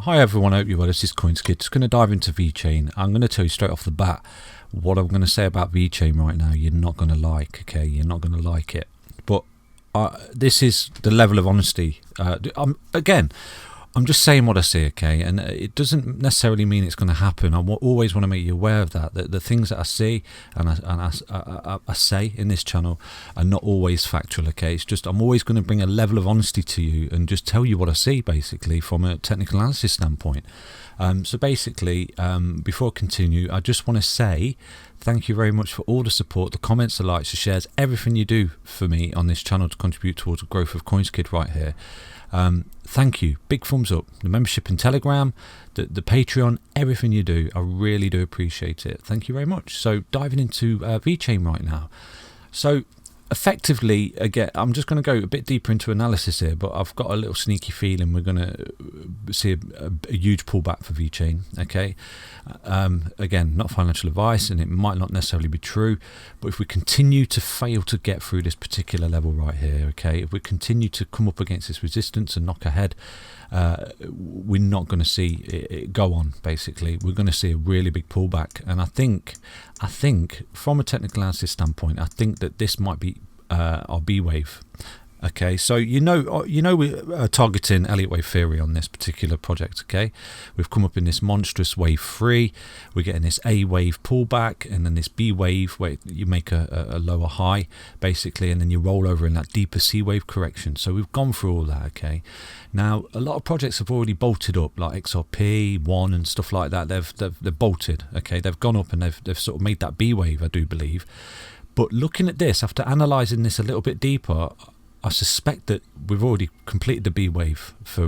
Hi everyone, I hope you're well. This is CoinsKid. Just going to dive into Vechain. I'm going to tell you straight off the bat what I'm going to say about Vechain right now. You're not going to like, okay? You're not going to like it. But this is the level of honesty. I'm just saying what I see, okay? And it doesn't necessarily mean it's going to happen. I always want to make you aware of that. The things that I see and I say in this channel are not always factual, okay? It's just I'm always going to bring a level of honesty to you and just tell you what I see, basically, from a technical analysis standpoint. So basically, before I continue, I just want to say thank you very much for all the support, the comments, the likes, the shares, everything you do for me on this channel to contribute towards the growth of CoinsKid right here. Thank you, big thumbs up. The membership in Telegram, the Patreon, everything you do, I really do appreciate it. Thank you very much. So diving into Vechain right now. So effectively, again, I'm just going to go a bit deeper into analysis here, but I've got a little sneaky feeling we're going to see a huge pullback for Vechain, okay? Again, not financial advice, and it might not necessarily be true, but if we continue to fail to get through this particular level right here, okay, if we continue to come up against this resistance and knock ahead, we're not going to see it go on. Basically, we're going to see a really big pullback, and I think from a technical analysis standpoint, I think that this might be our B wave. Okay, so you know we're targeting Elliott wave theory on this particular project. Okay, we've come up in this monstrous wave 3. We're getting this A wave pullback, and then this B wave where you make a lower high, basically, and then you roll over in that deeper C wave correction. So we've gone through all that. Okay, now a lot of projects have already bolted up, like XRP, One, and stuff like that. They've bolted. Okay, they've gone up and they've sort of made that B wave, I do believe. But looking at this, after analysing this a little bit deeper, I suspect that we've already completed the B wave for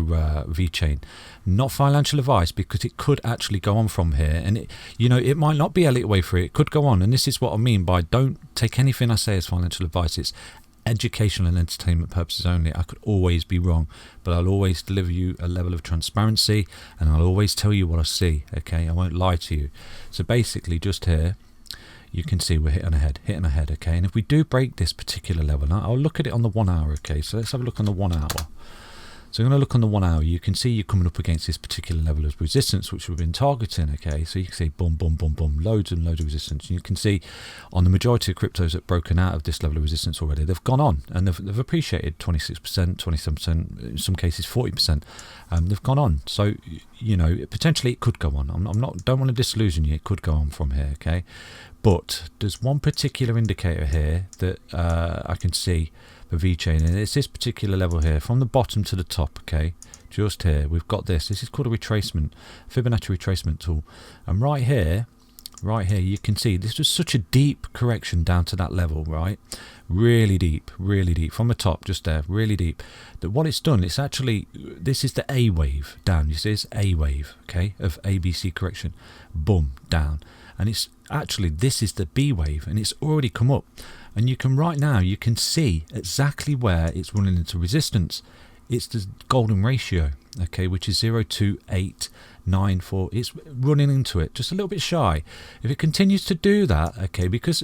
Vechain. Not financial advice, because it could actually go on from here, and it might not be Elliott wave 3. It could go on, and this is what I mean by don't take anything I say as financial advice. It's educational and entertainment purposes only. I could always be wrong, but I'll always deliver you a level of transparency, and I'll always tell you what I see. Okay, I won't lie to you. So basically, just here, you can see we're hitting ahead, okay? And if we do break this particular level, now I'll look at it on the 1 hour, okay? So let's have a look on the 1 hour. So I'm going to look on the 1 hour. You can see you're coming up against this particular level of resistance, which we've been targeting, okay? So you can see boom, boom, boom, boom, loads and loads of resistance. And you can see on the majority of cryptos that have broken out of this level of resistance already, they've gone on and they've appreciated 26%, 27%, in some cases 40%. They've gone on. So, potentially it could go on. Don't want to disillusion you. It could go on from here, okay? But there's one particular indicator here that I can see for Vechain, and it's this particular level here, from the bottom to the top, okay? Just here, we've got this. This is called a retracement, Fibonacci retracement tool. And right here, you can see this was such a deep correction down to that level, right? Really deep, from the top, just there, really deep. That what it's done, it's actually, this is the A wave down. You see this A wave, okay, of ABC correction. Boom, down. And it's actually, this is the B wave, and it's already come up. And you can see exactly where it's running into resistance. It's the golden ratio, okay, which is 0.2894. It's running into it, just a little bit shy. If it continues to do that, okay, because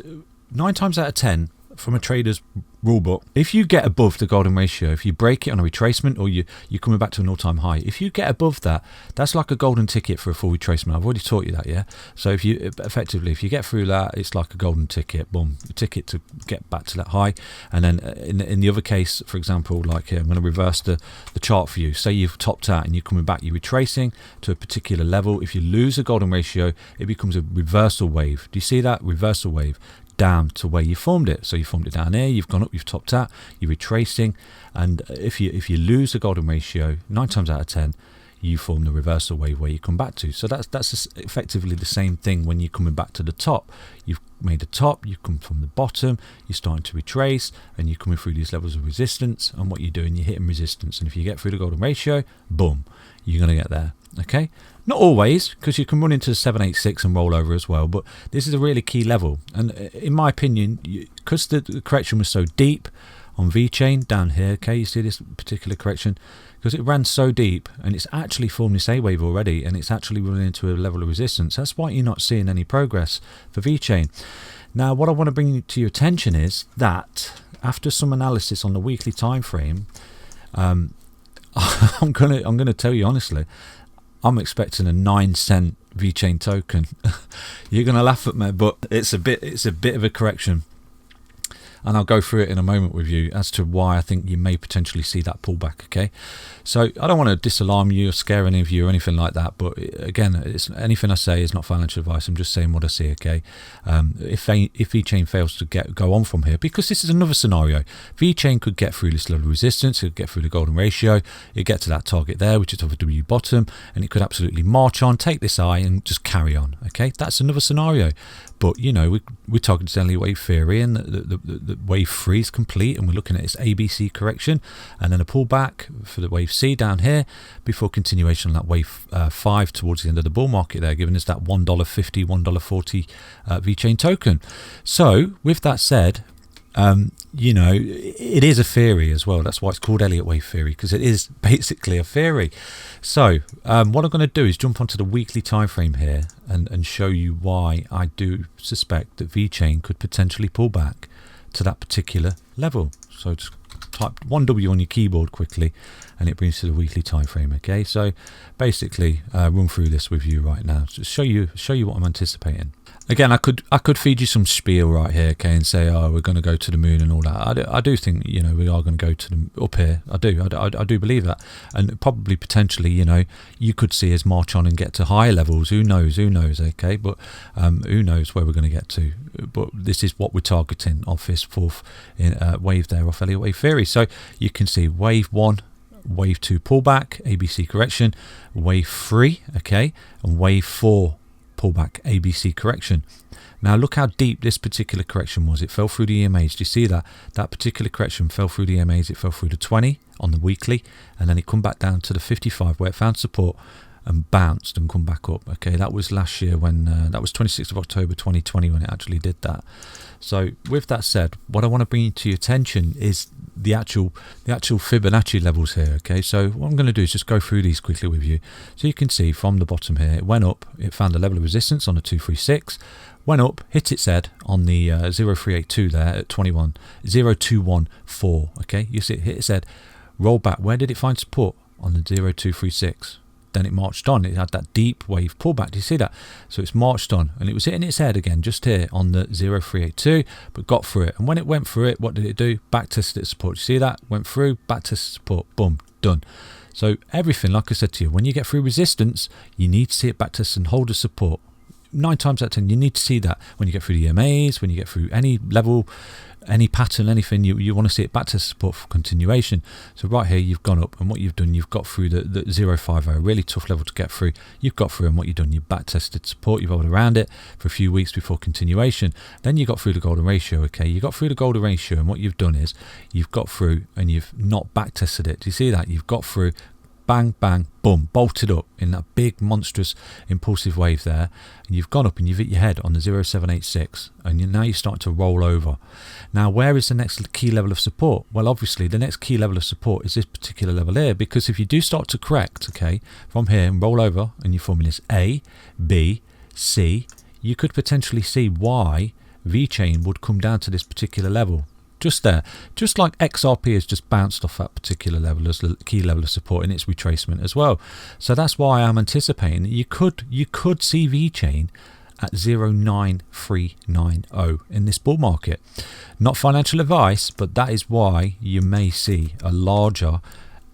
9 times out of 10, from a trader's rule book, if you get above the golden ratio, if you break it on a retracement, or you're coming back to an all-time high, if you get above that, that's like a golden ticket for a full retracement. I've already taught you that, yeah? So if you get through that, it's like a golden ticket, boom, a ticket to get back to that high. And then in the other case, for example, like here, I'm going to reverse the chart for you. Say you've topped out and you're coming back, you're retracing to a particular level. If you lose a golden ratio, it becomes a reversal wave. Do you see that? Reversal wave. Down to where you formed it. So you formed it down here, you've gone up, you've topped out, you're retracing, and if you lose the golden ratio, 9 times out of 10, you form the reversal wave where you come back to. So that's effectively the same thing when you're coming back to the top. You've made a top, you come from the bottom, you're starting to retrace, and you're coming through these levels of resistance, and what you're doing, you're hitting resistance, and if you get through the golden ratio, boom, you're going to get there. Okay, not always, because you can run into the 786 and roll over as well, but this is a really key level. And in my opinion, because the correction was so deep on Vechain down here, okay, you see this particular correction, because it ran so deep, and it's actually formed this A wave already, and it's actually running into a level of resistance. That's why you're not seeing any progress for Vechain. Now, what I want to bring to your attention is that after some analysis on the weekly time frame, I'm gonna tell you honestly, I'm expecting a 9-cent Vechain token. You're gonna laugh at me, but it's a bit of a correction, and I'll go through it in a moment with you as to why I think you may potentially see that pullback. Okay, so I don't want to disalarm you or scare any of you or anything like that, but again, anything I say is not financial advice. I'm just saying what I see. Okay, if Vechain fails to go on from here, because this is another scenario, Vechain could get through this level of resistance, it could get through the golden ratio, it get to that target there, which is of a W bottom, and it could absolutely march on, take this eye, and just carry on. Okay, that's another scenario. But you know, we're targeting only wave theory, and the wave 3 is complete, and we're looking at its ABC correction, and then a pullback for the wave C down here before continuation on that wave 5 towards the end of the bull market there, giving us that $1.50, $1.40 Vechain token. So with that said, you know, it is a theory as well. That's why it's called Elliott wave theory, because it is basically a theory. So what I'm going to do is jump onto the weekly time frame here and show you why I do suspect that Vechain could potentially pull back to that particular level. So just type 1W on your keyboard quickly and it brings to the weekly time frame. Okay, so basically run through this with you right now, just show you what I'm anticipating. Again, I could feed you some spiel right here, okay, and say, oh, we're going to go to the moon and all that. I do think, you know, we are going to go to the up here. I do believe that, and probably potentially, you know, you could see us march on and get to higher levels. Who knows? Okay, but who knows where we're going to get to? But this is what we're targeting off this fourth wave there off Elliott wave theory. So you can see wave 1. Wave 2 pullback, ABC correction, wave 3, okay, and wave 4 pullback, ABC correction. Now look how deep this particular correction was. It fell through the EMAs. Do you see that? That particular correction fell through the EMAs. It fell through the 20 on the weekly, and then it come back down to the 55 where it found support and bounced and come back up. Okay, that was last year when that was 26th of October 2020 when it actually did that. So with that said, what I want to bring to your attention is the actual Fibonacci levels here. Okay, so what I'm going to do is just go through these quickly with you. So you can see from the bottom here, it went up, it found a level of resistance on the 236, went up, hit its head on the 0382 there at 0214. Okay, you see it hit its head, roll back. Where did it find support? On the 0236. Then it marched on. It had that deep wave pullback. Do you see that? So it's marched on, and it was hitting its head again just here on the 0382, but got through it. And when it went through it, what did it do? Back tested its support. You see that? Went through, back tested support, boom, done. So everything, like I said to you, when you get through resistance, you need to see it back test and hold a support. 9 times out of 10, you need to see that when you get through the EMAs, when you get through any level, any pattern, anything, you want to see it back to support for continuation. So right here, you've gone up, and what you've done, you've got through the 050, a really tough level to get through. You've got through, and what you've done, you've back tested support, you've held around it for a few weeks before continuation. Then you got through the golden ratio. Okay, you got through the golden ratio, and what you've done is you've got through and you've not back tested it. Do you see that? You've got through, bang, bang, boom, bolted up in that big, monstrous, impulsive wave there. And you've gone up and you've hit your head on the 0786, and now you're starting to roll over. Now, where is the next key level of support? Well, obviously, the next key level of support is this particular level here, because if you do start to correct, okay, from here and roll over, and you're forming this A, B, C, you could potentially see why Vechain would come down to this particular level. Just there, just like XRP has just bounced off that particular level as the key level of support in its retracement as well. So that's why I'm anticipating that you could see Vechain at 09390 in this bull market. Not financial advice, but that is why you may see a larger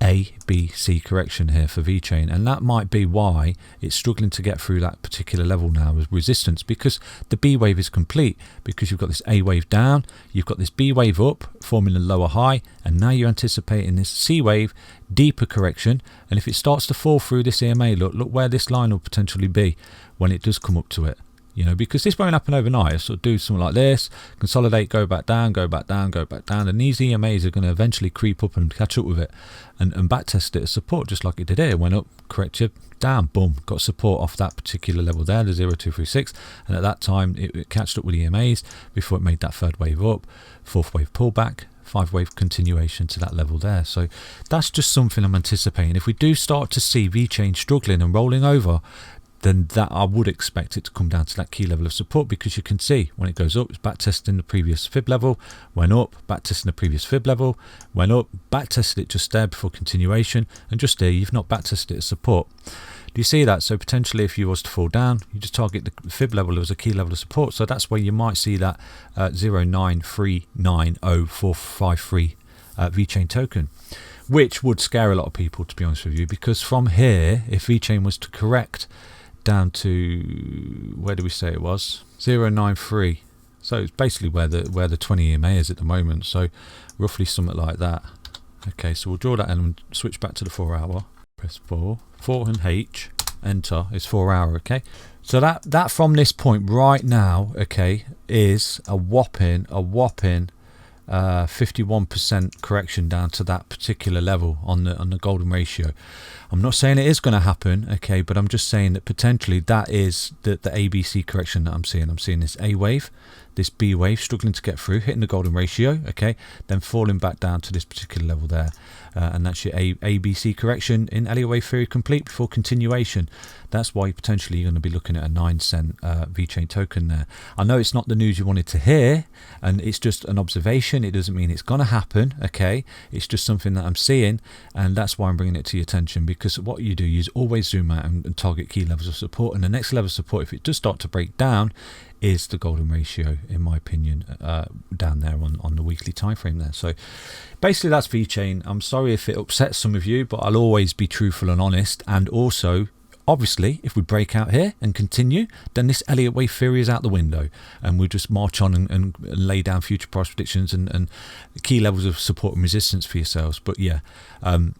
ABC correction here for Vechain, and that might be why it's struggling to get through that particular level now with resistance, because the B wave is complete, because you've got this A wave down, you've got this B wave up forming a lower high, and now you're anticipating this C wave deeper correction. And if it starts to fall through this EMA, look where this line will potentially be when it does come up to it. You know, because this won't happen overnight. It'll sort of do something like this, consolidate, go back down, go back down, go back down, and these EMAs are going to eventually creep up and catch up with it and back test it as support, just like it did here. It went up, corrected, down, boom, got support off that particular level there, the 0236, and at that time it catched up with the EMAs before it made that third wave up, fourth wave pullback, 5 wave continuation to that level there. So that's just something I'm anticipating. If we do start to see Vechain struggling and rolling over, then that I would expect it to come down to that key level of support, because you can see when it goes up, it's back testing the previous fib level, went up, back testing the previous fib level, went up, back tested it just there before continuation, and just there you've not back tested it as support. Do you see that? So potentially if you was to fall down, you just target the fib level as a key level of support. So that's where you might see that 0.9390453 Vechain token, which would scare a lot of people, to be honest with you, because from here, if Vechain was to correct down to, where do we say it was, 0.93, so it's basically where the 20 EMA is at the moment, so roughly something like that. Okay, so we'll draw that in and switch back to the 4 hour. Press 4 and H, enter, is 4 hour. Okay, so that from this point right now, okay, is a whopping 51% correction down to that particular level on the golden ratio. I'm not saying it is going to happen, okay, but I'm just saying that potentially that is the ABC correction that I'm seeing. I'm seeing this A wave, this B wave struggling to get through, hitting the golden ratio, okay, then falling back down to this particular level there, and that's your ABC correction in Elliott wave theory complete before continuation. That's why potentially you're going to be looking at a 9-cent Vechain token there. I know it's not the news you wanted to hear, and it's just an observation. It doesn't mean it's going to happen, okay? It's just something that I'm seeing, and that's why I'm bringing it to your attention, because what you do is always zoom out and target key levels of support, and the next level of support, if it does start to break down, is the golden ratio, in my opinion, down there on the weekly time frame there. So basically that's Vechain. I'm sorry if it upsets some of you, but I'll always be truthful and honest. And also, obviously, if we break out here and continue, then this Elliott wave theory is out the window, and we'll just march on and lay down future price predictions and key levels of support and resistance for yourselves. But yeah,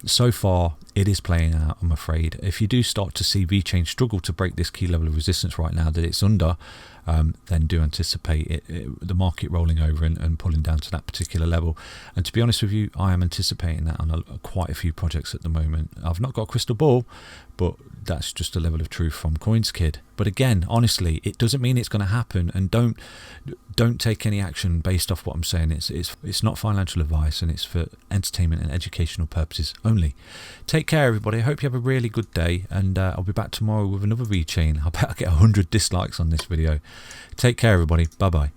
so far it is playing out, I'm afraid. If you do start to see Vechain struggle to break this key level of resistance right now that it's under, then do anticipate the market rolling over and pulling down to that particular level. And to be honest with you, I am anticipating that on quite a few projects at the moment. I've not got a crystal ball, but that's just a level of truth from CoinsKid. But again, honestly, it doesn't mean it's going to happen, and don't take any action based off what I'm saying. It's not financial advice, and it's for entertainment and educational purposes only. Take care, everybody. I hope you have a really good day, and I'll be back tomorrow with another Vechain. I bet I'll get 100 dislikes on this video. Take care, everybody. Bye bye.